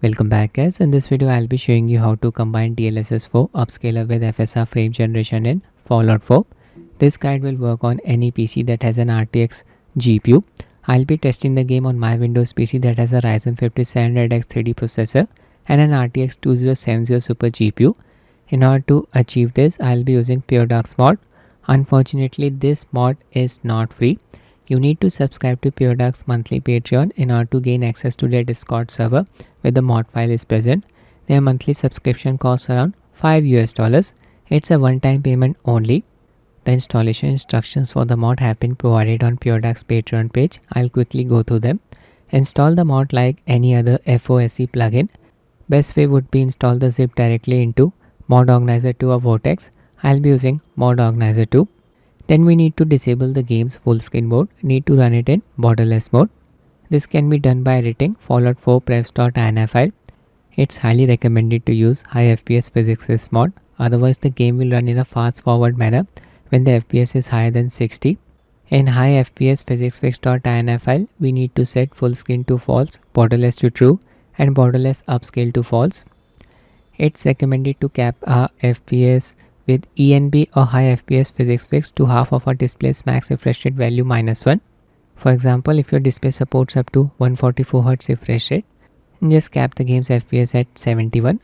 Welcome back guys. In this video I'll be showing you how to combine DLSS 4 Upscaler with FSR frame generation in Fallout 4. This guide will work on any PC that has an RTX GPU. I'll be testing the game on my Windows PC that has a Ryzen 5700X 3D processor and an RTX 2070 Super GPU. In order to achieve this, I'll be using Puredark mod. Unfortunately, this mod is not free. You need to subscribe to Puredark's monthly Patreon in order to gain access to their Discord server where the mod file is present. Their monthly subscription costs around $5. It's a one-time payment only. The installation instructions for the mod have been provided on Puredark's Patreon page. I'll quickly go through them. Install the mod like any other F4SE plugin. Best way would be install the zip directly into Mod Organizer 2 or Vortex. I'll be using Mod Organizer 2. Then we need to disable the game's full screen mode. Need to run it in borderless mode. This can be done by editing Fallout 4 prefs.ini file. It's highly recommended to use high FPS Physics Fix mod. Otherwise the game will run in a fast forward manner when the FPS is higher than 60. In high FPS Physics Fix.ini file, we need to set full screen to false, borderless to true and borderless upscale to false. It's recommended to cap our FPS with ENB or high FPS physics fix to half of our display's max refresh rate value -1. For example, if your display supports up to 144Hz refresh rate, just cap the game's FPS at 71.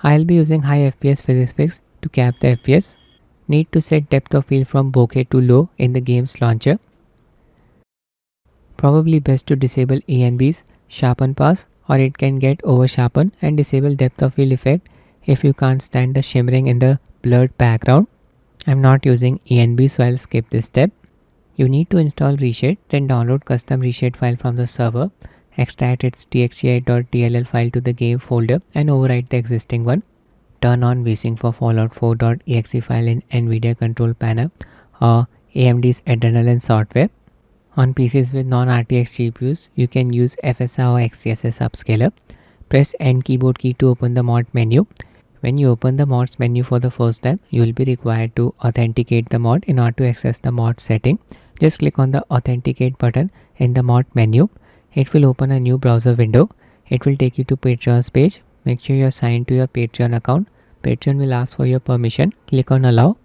I'll be using high FPS physics fix to cap the FPS. Need to set depth of field from bokeh to low in the game's launcher. Probably best to disable ENB's sharpen pass, or it can get over sharpened, and disable depth of field effect if you can't stand the shimmering in the blurred background. I'm not using ENB, so I'll skip this step. You need to install Reshade, then download custom Reshade file from the server, extract its txt.dll file to the game folder and overwrite the existing one. Turn on VSYNC for Fallout 4.exe file in NVIDIA control panel or AMD's Adrenaline software. On PCs with non-RTX GPUs, you can use FSR or RTSS upscaler. Press End keyboard key to open the mod menu. When you open the mods menu for the first time, you will be required to authenticate the mod in order to access the mod setting. Just click on the authenticate button in the mod menu. It will open a new browser window. It will take you to Patreon's page. Make sure you're signed to your Patreon account. Patreon will ask for your permission. Click on allow.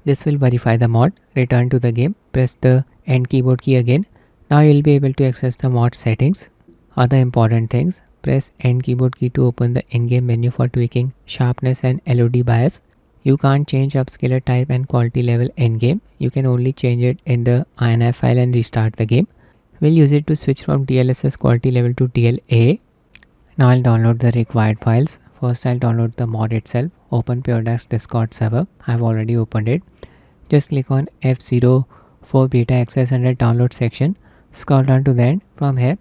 This will verify the mod. Return to the game. Press the end keyboard key again. Now you'll be able to access the mod settings. Other important things. Press end keyboard key to open the in-game menu for tweaking sharpness and LOD bias. You can't change upscaler type and quality level in-game. You can only change it in the INI file and restart the game. We'll use it to switch from DLSS quality level to DLAA. Now I'll download the required files. First I'll download the mod itself. Open Puredark's Discord server. I've already opened it. Just click on F04 beta access under download section. Scroll down to the end. From here,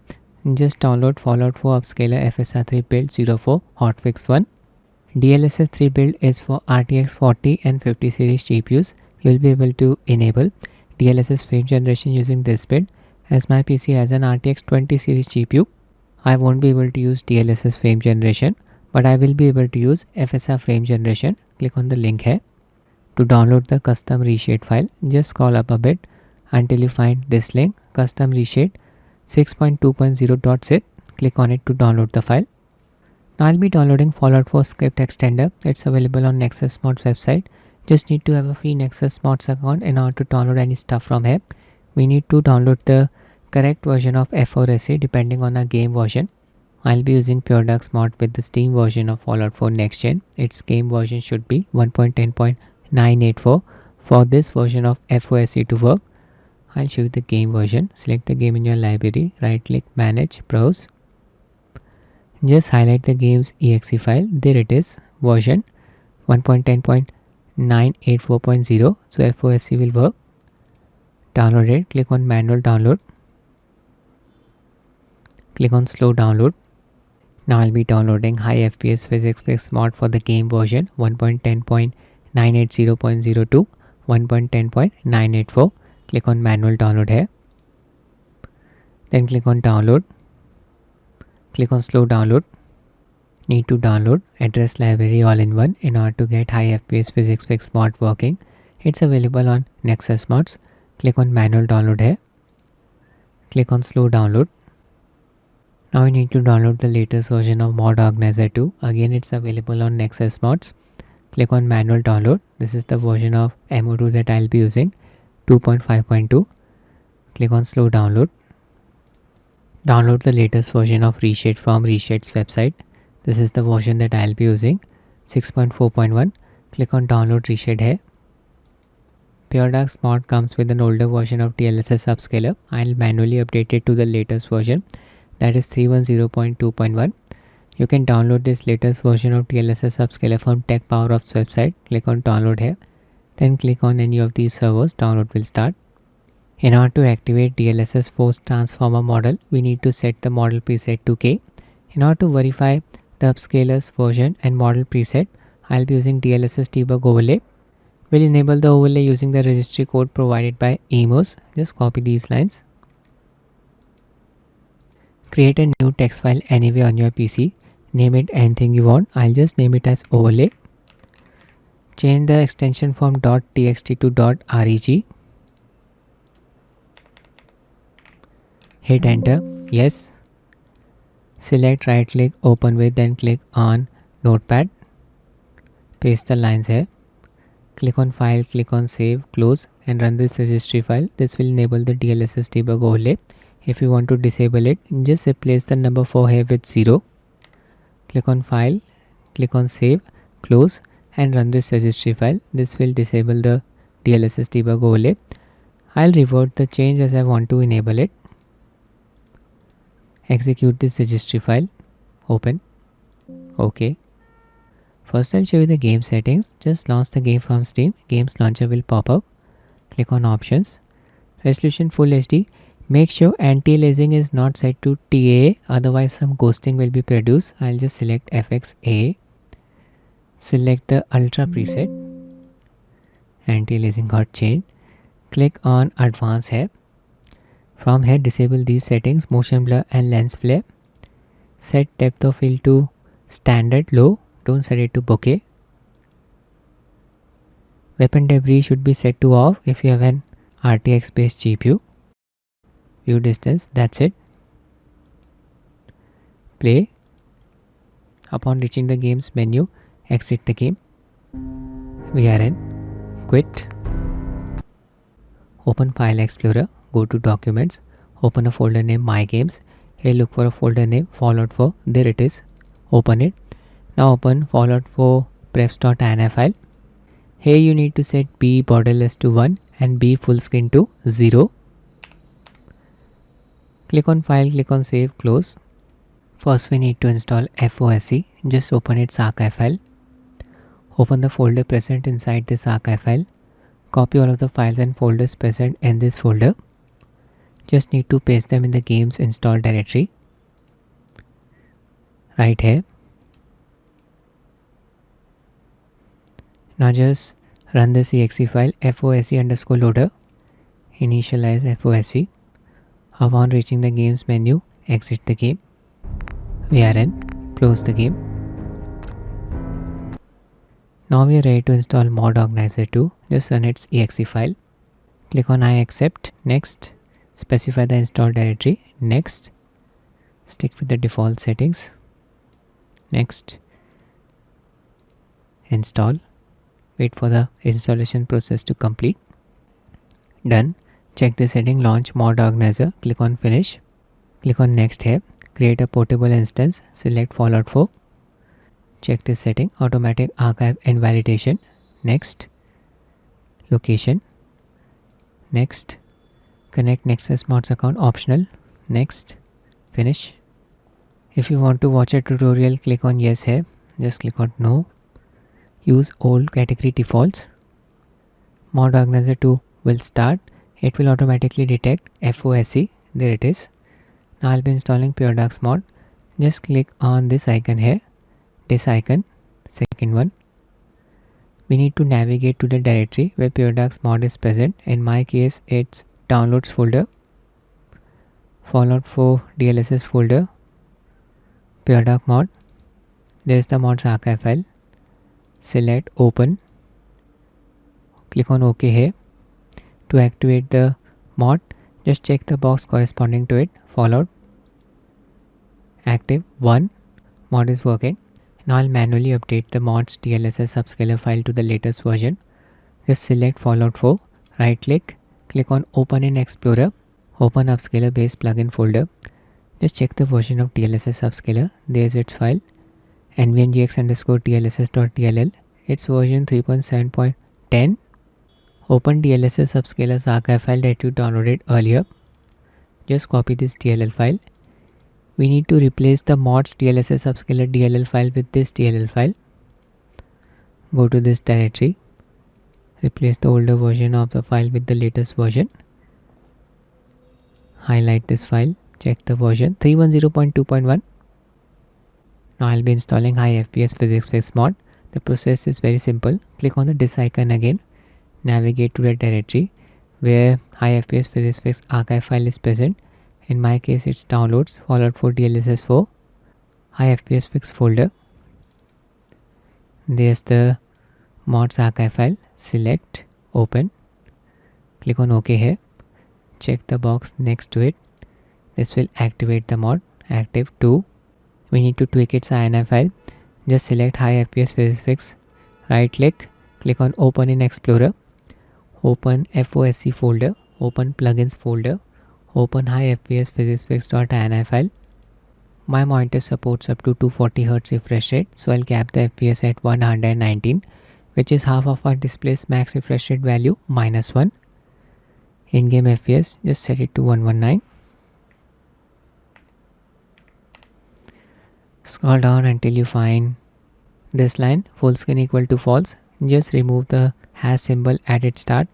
just download Fallout 4 Upscaler FSR 3.04 hotfix 1. DLSS 3 build is for RTX 40 and 50 series GPUs. You'll be able to enable DLSS frame generation using this build. As my PC has an RTX 20 series GPU, I won't be able to use DLSS frame generation, but I will be able to use FSR frame generation. Click on the link here. To download the custom Reshade file, just scroll up a bit until you find this link, custom Reshade 6.2.0.zip. Click on it to download the file. Now I'll be downloading Fallout 4 script extender. It's available on Nexus Mods website. Just need to have a free Nexus Mods account in order to download any stuff from here. We need to download the correct version of F4SE depending on our game version. I'll be using Puredark mod with the Steam version of Fallout 4 Next Gen. Its game version should be 1.10.984. For this version of F4SE to work, I'll show you the game version. Select the game in your library, right click, manage, browse. Just highlight the game's exe file. There it is, version 1.10.984.0. So F4SE will work. Download it. Click on manual download. Click on slow download. Now I'll be downloading high FPS physics fix mod for the game version 1.10.980.02, 1.10.984. Click on manual download here. Then click on download. Click on slow download. Need to download address library all-in-one in order to get high FPS physics fix mod working. It's available on Nexus Mods. Click on manual download here. Click on slow download. Now we need to download the latest version of Mod Organizer 2. Again, it's available on Nexus Mods. Click on manual download. This is the version of MO2 that I'll be using, 2.5.2. Click on slow download. Download the latest version of Reshade from Reshade's website. This is the version that I'll be using, 6.4.1. Click on download Reshade here. Puredark Mod comes with an older version of DLSS Upscaler. I'll manually update it to the latest version, that is 310.2.1. You can download this latest version of DLSS Upscaler from Tech Power Up's website. Click on download here. Then click on any of these servers. Download will start. In order to activate DLSS Force Transformer model, we need to set the model preset to K. In order to verify the Upscaler's version and model preset, I'll be using DLSS Debug Overlay. We'll enable the overlay using the registry code provided by EMOS. Just copy these lines. Create a new text file anywhere on your PC. Name it anything you want. I'll just name it as overlay. Change the extension from .txt to .reg. Hit enter. Yes. Select right click, open with, then click on notepad. Paste the lines here. Click on file, click on save, close and run this registry file. This will enable the DLSS debug overlay. If you want to disable it, just replace the number 4 here with 0. Click on file, click on save, close and run this registry file. This will disable the DLSS debug overlay. I'll revert the change as I want to enable it. Execute this registry file. Open. OK. First I'll show you the game settings. Just launch the game from Steam. Games launcher will pop up. Click on options. Resolution Full HD. Make sure anti-aliasing is not set to TAA, otherwise some ghosting will be produced. I'll just select FXAA. Select the Ultra preset. Anti-aliasing got changed. Click on Advanced here. From here disable these settings, motion blur and lens flare. Set depth of field to standard low, don't set it to bokeh. Weapon debris should be set to off if you have an RTX based GPU. View distance, that's it. Play. Upon reaching the game's menu, exit the game. We are in. Quit. Open File Explorer. Go to Documents. Open a folder named My Games. Here look for a folder name Fallout 4. There it is. Open it. Now open Fallout 4 prefs.ini file. Here you need to set B borderless to 1 and B full screen to 0. Click on File, click on Save, close. First we need to install F4SE. Just open its archive file. Open the folder present inside this archive file. Copy all of the files and folders present in this folder. Just need to paste them in the game's install directory. Right here. Now just run this exe file FOSE_loader. Initialize FOSE. Upon reaching the game's menu, exit the game. We are in. Close the game. Now we are ready to install Mod Organizer 2. Just run its exe file. Click on I accept. Next. Specify the install directory. Next. Stick with the default settings. Next. Install. Wait for the installation process to complete. Done. Check the setting. Launch Mod Organizer. Click on Finish. Click on Next here. Create a portable instance. Select Fallout 4. Check this setting. Automatic archive invalidation. Next. Location. Next. Connect Nexus Mods account. Optional. Next. Finish. If you want to watch a tutorial, click on Yes here. Just click on No. Use old category defaults. Mod Organizer 2 will start. It will automatically detect FOSE. There it is. Now I'll be installing Puredark Mod. Just click on this icon here. This icon. Second one. We need to navigate to the directory where Puredark Mod is present. In my case, it's Downloads folder, Fallout 4 DLSS folder, Puredark Mod. There's the mod's archive file. Select Open. Click on OK here. To activate the, the mod, just check the box corresponding to it. Fallout. active 1. Mod is working. Now I'll manually update the mod's DLSS upscaler file to the latest version. Just select Fallout 4, right click, click on Open in Explorer, open Upscaler based plugin folder. Just check the version of DLSS upscaler. There's its file, nvngx_dlss.dll. It's version 3.7.10. Open DLSS upscaler's archive file that you downloaded earlier. Just copy this DLL file. We need to replace the mod's DLSS upscaler DLL file with this DLL file. Go to this directory. Replace the older version of the file with the latest version. Highlight this file. Check the version 3.10.2.1. Now I'll be installing high FPS Physics Fix mod. The process is very simple. Click on the disk icon again. Navigate to the directory where high FPS Physics Fix archive file is present. In my case, it's downloads Fallout 4 DLSS 4 high FPS Fix folder. There's the mods archive file. Select, open, click on OK here. Check the box next to it. This will activate the mod. Active 2. We need to tweak its INI file. Just select high FPS Physics Fix. Right click, click on Open in Explorer. Open F4SE folder. Open Plugins folder. Open high FPS Physics Fix.ini file. My monitor supports up to 240Hz refresh rate, so I'll cap the FPS at 119, which is half of our display's max refresh rate value -1. In-game FPS, just set it to 119. Scroll down until you find this line, full screen equal to false. Just remove the hash symbol at its start.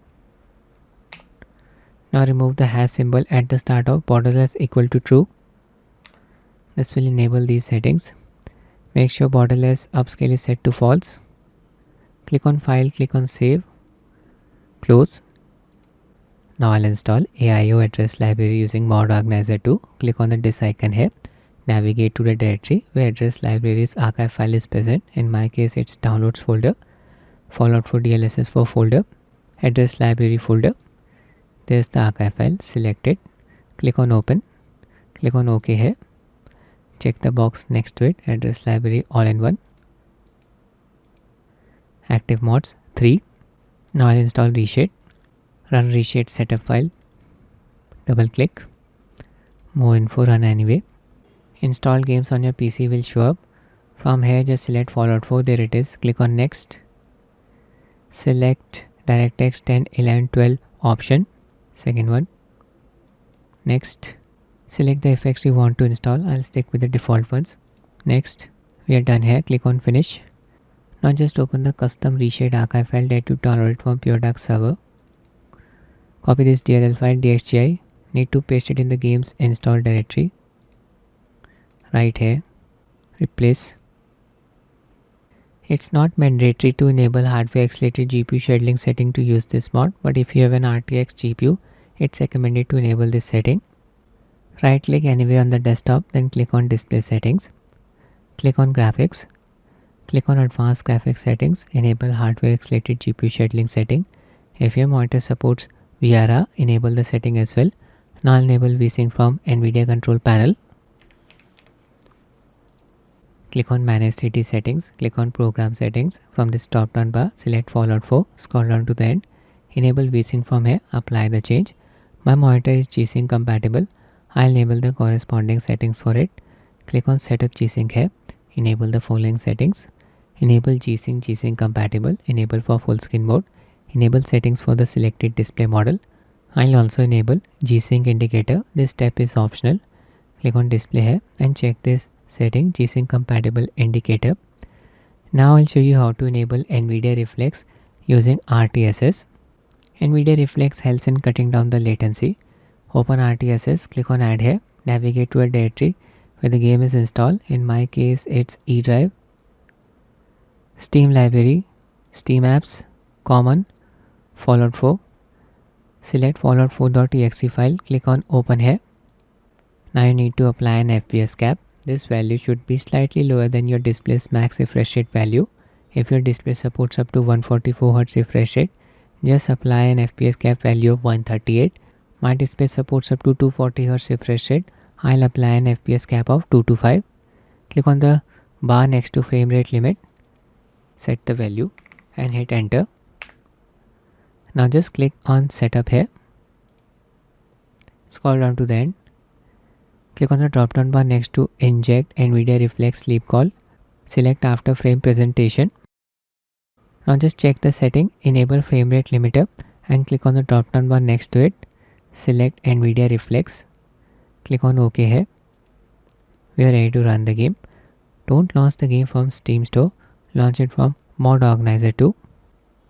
Now remove the hash symbol at the start of borderless equal to true. This will enable these settings. Make sure borderless upscale is set to false. Click on File, click on Save, close. Now I'll install AIO Address Library using Mod Organizer 2. Click on the disk icon here. Navigate to the directory where Address Library's archive file is present. In my case, it's Downloads folder, Fallout 4 DLSS 4 folder, Address Library folder. There's the archive file. Select it. Click on Open. Click on OK here. Check the box next to it. Address Library all-in-one. Active mods 3. Now I'll install Reshade. Run Reshade Setup file. Double click. More info, run anyway. Installed games on your PC will show up. From here, just select Fallout 4. There it is. Click on Next. Select DirectX 10, 11, 12 option. Second one. Next. Select the effects you want to install. I'll stick with the default ones. Next. We are done here. Click on Finish. Now just open the custom Reshade archive file that you downloaded from Puredark server. Copy this DLL file DXGI. Need to paste it in the game's install directory. Right here. Replace. It's not mandatory to enable hardware accelerated GPU scheduling setting to use this mod, but if you have an RTX GPU, it's recommended to enable this setting. Right click anywhere on the desktop, then click on Display Settings. Click on Graphics. Click on Advanced Graphics Settings. Enable hardware accelerated GPU scheduling setting. If your monitor supports VRR, enable the setting as well. Now enable VSYNC from NVIDIA Control Panel. Click on Manage CT Settings. Click on Program Settings. From this top-down bar, select Fallout 4. Scroll down to the end. Enable VSYNC from here. Apply the change. My monitor is G-Sync compatible. I'll enable the corresponding settings for it. Click on Setup G-Sync here. Enable the following settings. Enable G-Sync G-Sync compatible. Enable for full screen mode. Enable settings for the selected display model. I'll also enable G-Sync indicator. This step is optional. Click on Display here and check this setting, G-Sync compatible indicator. Now I'll show you how to enable NVIDIA Reflex using RTSS. NVIDIA Reflex helps in cutting down the latency. Open RTSS, click on Add here, navigate to a directory where the game is installed. In my case, it's E drive, Steam library, Steam apps, common, Fallout 4. Select Fallout 4.exe file, click on Open here. Now you need to apply an FPS cap. This value should be slightly lower than your display's max refresh rate value. If your display supports up to 144Hz refresh rate, just apply an FPS cap value of 138. My display supports up to 240Hz refresh rate. I'll apply an FPS cap of 2 to 5. Click on the bar next to frame rate limit, set the value and hit enter. Now just click on setup here, scroll down to the end, click on the drop down bar next to inject NVIDIA Reflex sleep call, select after frame presentation. Now just check the setting, enable frame rate limiter and click on the drop down bar next to it, select NVIDIA Reflex, click on OK here. We are ready to run the game. Don't launch the game from Steam Store, launch it from Mod Organizer 2.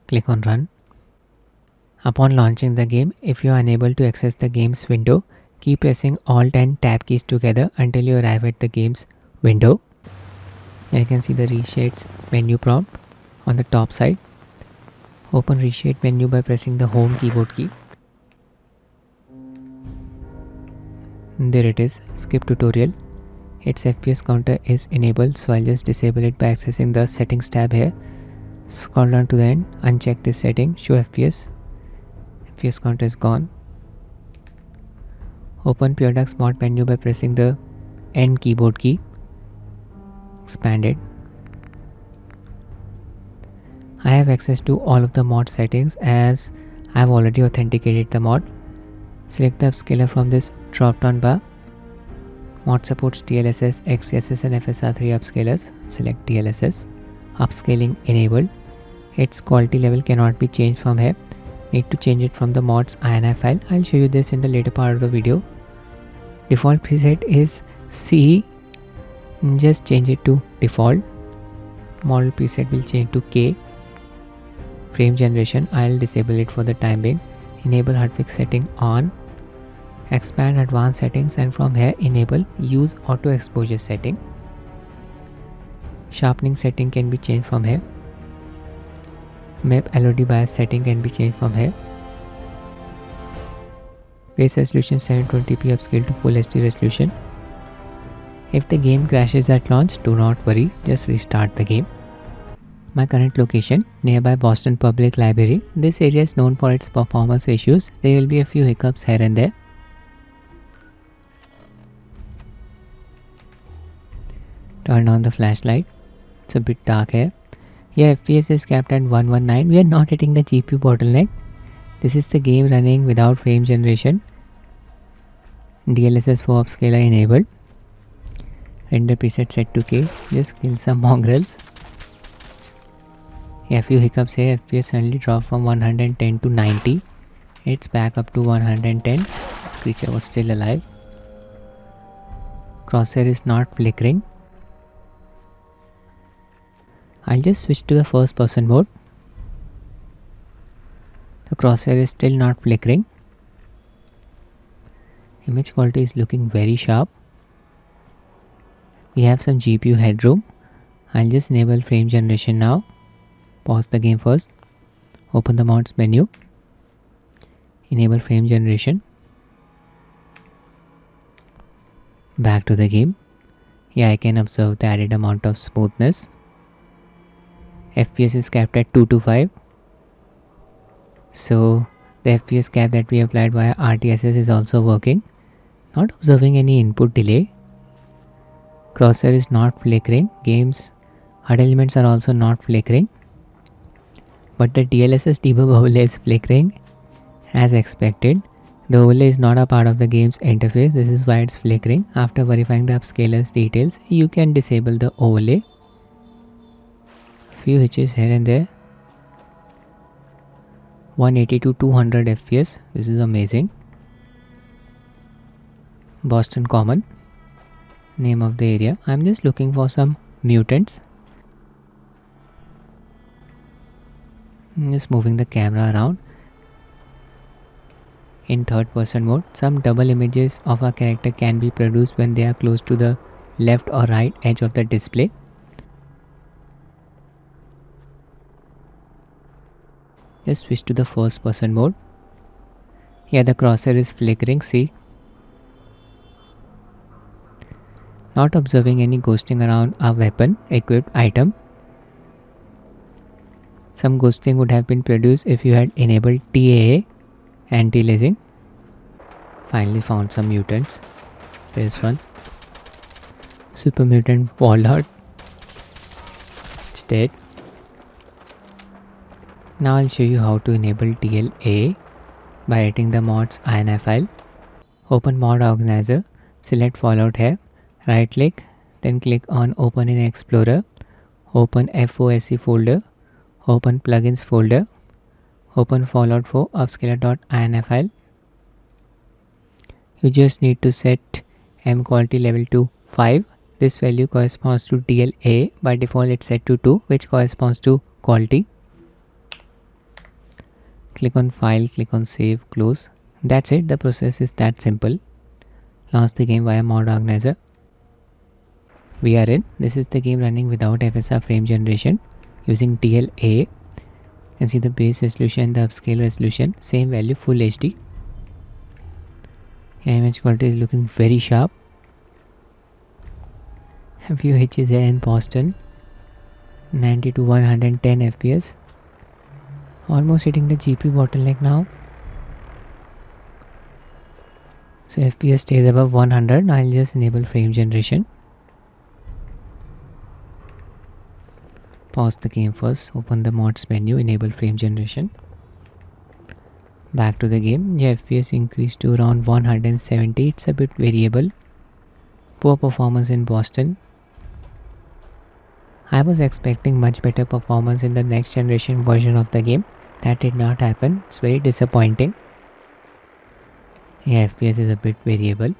Click on run. Upon launching the game, if you are unable to access the game's window, keep pressing Alt and Tab keys together until you arrive at the game's window. Here you can see the Reshade menu prompt on the top side. Open Reshade menu by pressing the home keyboard key. There it is, skip tutorial. Its FPS counter is enabled, so I'll just disable it by accessing the settings tab here. Scroll down to the end, uncheck this setting, show FPS. FPS counter is gone. Open Puredark Mod Menu by pressing the end keyboard key. Expand it. I have access to all of the mod settings as I have already authenticated the mod. Select the upscaler from this drop down bar. Mod supports DLSS, XSS and FSR 3 upscalers. Select DLSS. Upscaling enabled. Its quality level cannot be changed from here. Need to change it from the mod's INI file. I'll show you this in the later part of the video. Default preset is C. Just change it to default. Model preset will change to K. Frame generation, I'll disable it for the time being. Enable hotfix setting on. Expand advanced settings and from here enable use auto exposure setting. Sharpening setting can be changed from here. Map LOD bias setting can be changed from here. Base resolution 720p upscale to full HD resolution. If the game crashes at launch, do not worry, just restart the game. My current location, nearby Boston Public Library. This area is known for its performance issues. There will be a few hiccups here and there. Turn on the flashlight. It's a bit dark here. Here FPS is capped at 119. We are not hitting the GPU bottleneck. This is the game running without frame generation. DLSS 4 upscaler enabled. Render preset set to K. Just kill some mongrels. A few hiccups here. FPS suddenly dropped from 110 to 90. It's back up to 110. This creature was still alive. Crosshair is not flickering. I'll just switch to the first person mode. The crosshair is still not flickering. Image quality is looking very sharp. We have some GPU headroom. I'll just enable frame generation now. Pause the game first. Open the mods menu. Enable frame generation. Back to the game. Here I can observe the added amount of smoothness. FPS is capped at 2 to 5. So the FPS cap that we applied via RTSS is also working. Not observing any input delay. Crosshair is not flickering. Game's HUD elements are also not flickering. But the DLSS debug overlay is flickering as expected. The overlay is not a part of the game's interface. This is why it's flickering. After verifying the upscaler's details, you can disable the overlay. Few hitches here and there. 180 to 200 FPS. This is amazing. Boston Common. Name of the area. I'm just looking for some mutants. I'm just moving the camera around. In third person mode, some double images of a character can be produced when they are close to the left or right edge of the display. Just switch to the first person mode. Here the crosshair is flickering, see. Not observing any ghosting around a weapon equipped item. Some ghosting would have been produced if you had enabled DLAA anti-aliasing. Finally found some mutants. this one. Super Mutant Warlord. It's dead. Now I'll show you how to enable DLAA by writing the mod's INI file. Open Mod Organizer, select Fallout here, right click, then click on Open in Explorer, open F4SE folder, open Plugins folder, open Fallout 4 Upscaler.ini file. You just need to set M quality level to 5. This value corresponds to DLAA. By default it's set to 2, which corresponds to quality. Click on File, click on Save, Close. That's it, the process is that simple. Launch the game via Mod Organizer. We are in. This is the game running without FSR frame generation using DLAA. You can see the base resolution and the upscaler resolution, same value, full HD. Image quality is looking very sharp. A few hitches here in Boston. 90 to 110 FPS. Almost hitting the GPU bottleneck now. So FPS stays above 100. I'll just enable frame generation. Pause the game first. Open the mods menu. Enable frame generation. Back to the game. The FPS increased to around 170. It's a bit variable. Poor performance in Boston. I was expecting much better performance in the next generation version of the game. That did not happen. It's very disappointing. Yeah, FPS is a bit variable.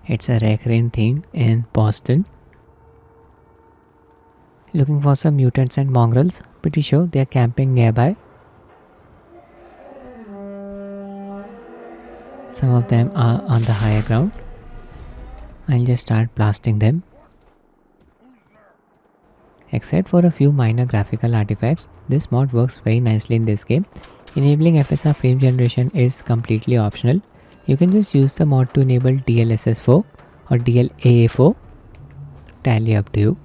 It's a recurring thing in Boston. Looking for some mutants and mongrels. Pretty sure they are camping nearby. Some of them are on the higher ground. I'll just start blasting them. Except for a few minor graphical artifacts, this mod works very nicely in this game. Enabling FSR frame generation is completely optional. You can just use the mod to enable DLSS 4 or DLAA 4. Entirely up to you.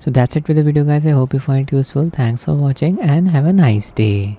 So that's it with the video guys. I hope you find it useful. Thanks for watching and have a nice day.